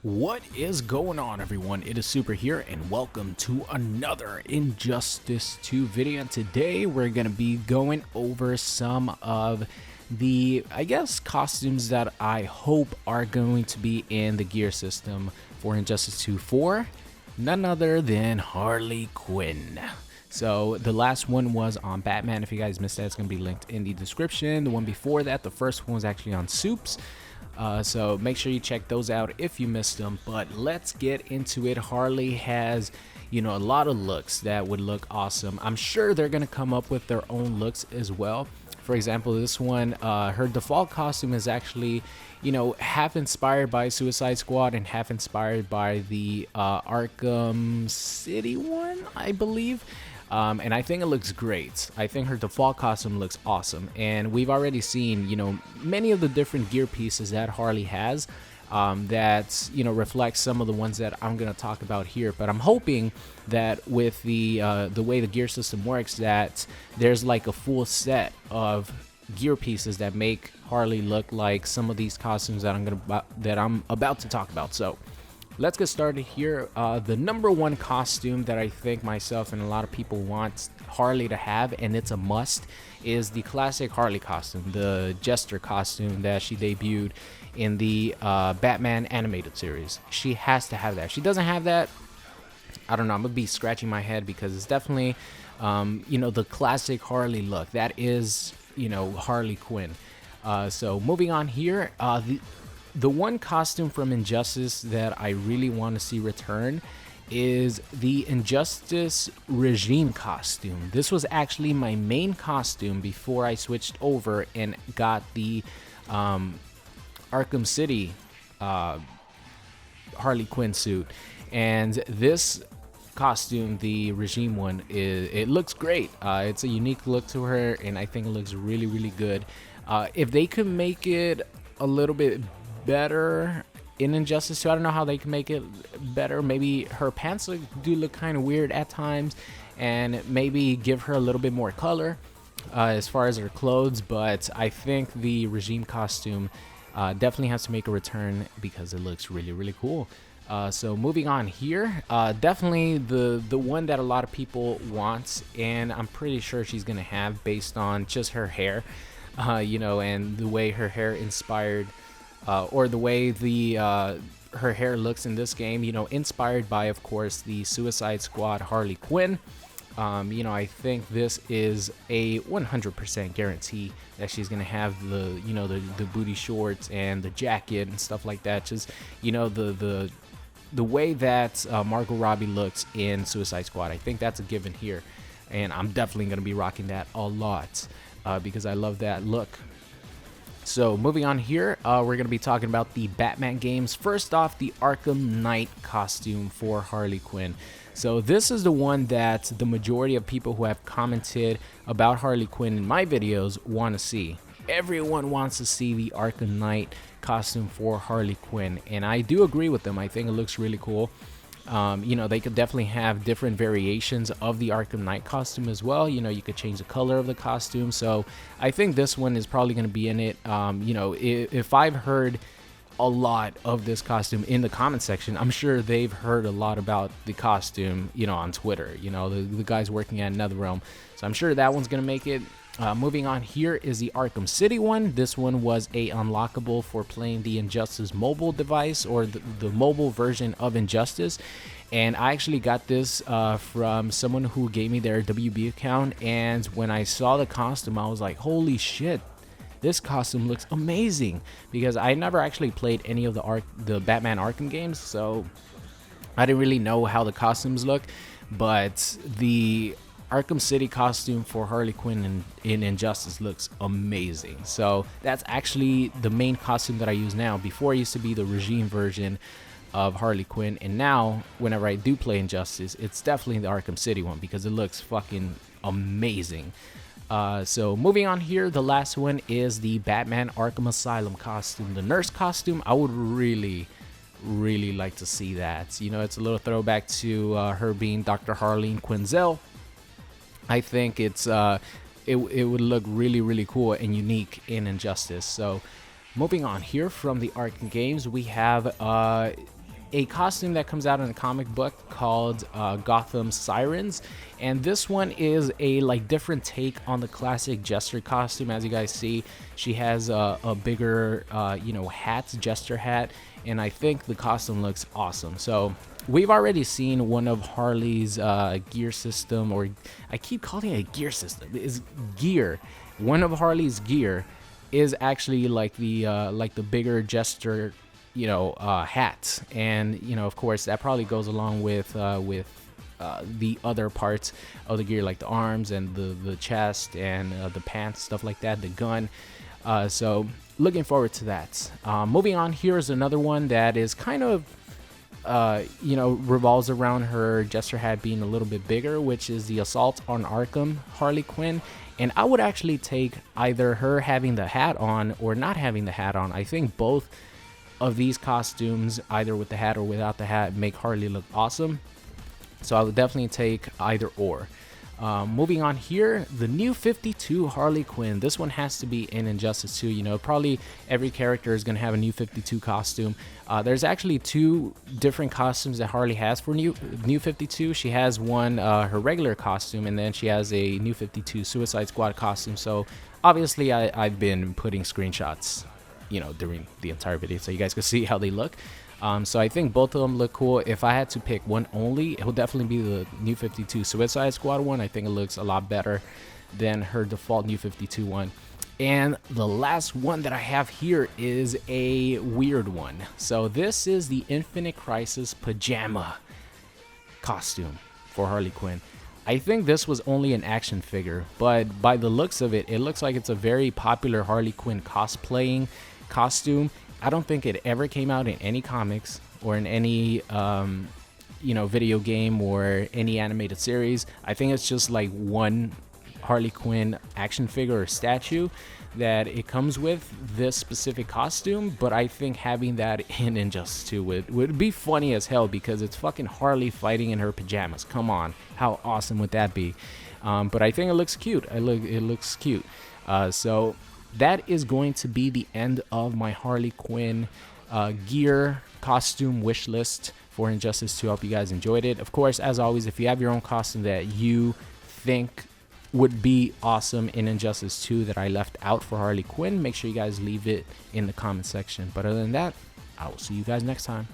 What is going on, everyone? It is Super here, and welcome to another Injustice 2 video. And today we're going to be going over some of the, costumes that I hope are going to be in the gear system for Injustice 2 for none other than Harley Quinn. So the last one was on Batman. If you guys missed that, it's going to be linked in the description. The one before that, the first one was actually on Supes. So make sure you check those out if you missed them. But let's get into it. Harley has, a lot of looks that would look awesome. I'm sure they're going to come up with their own looks as well. For example, this one, her default costume is actually, half inspired by Suicide Squad and half inspired by the Arkham City one, I believe. And I think it looks great. I think her default costume looks awesome. And we've already seen, many of the different gear pieces that Harley has that, reflect some of the ones that I'm going to talk about here. But I'm hoping that with the way the gear system works, that there's like a full set of gear pieces that make Harley look like some of these costumes that I'm about to talk about. So let's get started here. The number one costume that I think myself and a lot of people want Harley to have, and it's a must, is the classic Harley costume, the Jester costume that she debuted in the Batman animated series. She has to have that. If she doesn't have that, I don't know, I'm gonna be scratching my head, because it's definitely, the classic Harley look. That is, Harley Quinn. So moving on here, the one costume from Injustice that I really want to see return is the Injustice Regime costume. This was actually my main costume before I switched over and got the Arkham City Harley Quinn suit. And this costume, the Regime one, it looks great. It's a unique look to her, and I think it looks really, really good. If they could make it a little bit better in Injustice 2, I don't know how they can make it better. Maybe her pants do look kind of weird at times, and maybe give her a little bit more color as far as her clothes. But I think the Regime costume definitely has to make a return, because it looks really, really cool. So moving on here, definitely the one that a lot of people want, and I'm pretty sure she's gonna have, based on just her hair, and the way her hair inspired, or the way her hair looks in this game, inspired by, of course, the Suicide Squad Harley Quinn. I think this is a 100% guarantee that she's gonna have the booty shorts and the jacket and stuff like that. Just the way that Margot Robbie looks in Suicide Squad, I think that's a given here, and I'm definitely gonna be rocking that a lot, because I love that look. So moving on here, we're going to be talking about the Batman games. First off, the Arkham Knight costume for Harley Quinn. So this is the one that the majority of people who have commented about Harley Quinn in my videos want to see. Everyone wants to see the Arkham Knight costume for Harley Quinn, and I do agree with them. I think it looks really cool. They could definitely have different variations of the Arkham Knight costume as well. You could change the color of the costume. So I think this one is probably going to be in it. If I've heard a lot of this costume in the comment section, I'm sure they've heard a lot about the costume, on Twitter, the guys working at NetherRealm. So I'm sure that one's going to make it. Moving on here is the Arkham City one. This one was a unlockable for playing the Injustice mobile device, or the mobile version of Injustice. And I actually got this from someone who gave me their WB account. And when I saw the costume, I was like, holy shit, this costume looks amazing. Because I never actually played any of the Batman Arkham games, so I didn't really know how the costumes look. But the Arkham City costume for Harley Quinn in Injustice looks amazing. So that's actually the main costume that I use now. Before, it used to be the Regime version of Harley Quinn, and now whenever I do play Injustice, it's definitely the Arkham City one, because it looks fucking amazing. So moving on here, the last one is the Batman Arkham Asylum costume, the nurse costume. I would really like to see that. It's a little throwback to her being Dr. Harleen Quinzel. I think it would look really, really cool and unique in Injustice. So moving on here from the Arkham games, we have a costume that comes out in a comic book called Gotham Sirens, and this one is a like different take on the classic Jester costume. As you guys see, she has a bigger hat, Jester hat, and I think the costume looks awesome. So we've already seen one of Harley's gear system, or I keep calling it a gear system, is gear. One of Harley's gear is actually like the bigger Jester hat, and of course that probably goes along with the other parts of the gear, like the arms and the chest and the pants, stuff like that, the gun. So looking forward to that. Moving on, here is another one that is kind of revolves around her Jester hat being a little bit bigger, which is the Assault on Arkham Harley Quinn. And I would actually take either her having the hat on or not having the hat on. I think both of these costumes, either with the hat or without the hat, make Harley look awesome. So I would definitely take either or. Moving on here, the new 52 Harley Quinn. This one has to be in Injustice 2. Probably every character is going to have a new 52 costume. There's actually two different costumes that Harley has for new 52. She has one, her regular costume, and then she has a new 52 Suicide Squad costume. So obviously I've been putting screenshots during the entire video so you guys can see how they look. So I think both of them look cool. If I had to pick one only, it would definitely be the new 52 Suicide Squad one. I think it looks a lot better than her default new 52 one. And the last one that I have here is a weird one. So this is the Infinite Crisis Pajama costume for Harley Quinn. I think this was only an action figure, but by the looks of it, it looks like it's a very popular Harley Quinn cosplaying costume. I don't think it ever came out in any comics or in any video game or any animated series. I think it's just like one Harley Quinn action figure or statue that it comes with this specific costume. But I think having that in Injustice 2 would be funny as hell, because it's fucking Harley fighting in her pajamas. Come on, how awesome would that be? But I think it looks cute. It looks cute. So that is going to be the end of my Harley Quinn gear costume wish list for Injustice 2. I hope you guys enjoyed it. Of course, as always, if you have your own costume that you think would be awesome in Injustice 2 that I left out for Harley Quinn, make sure you guys leave it in the comment section. But other than that, I will see you guys next time.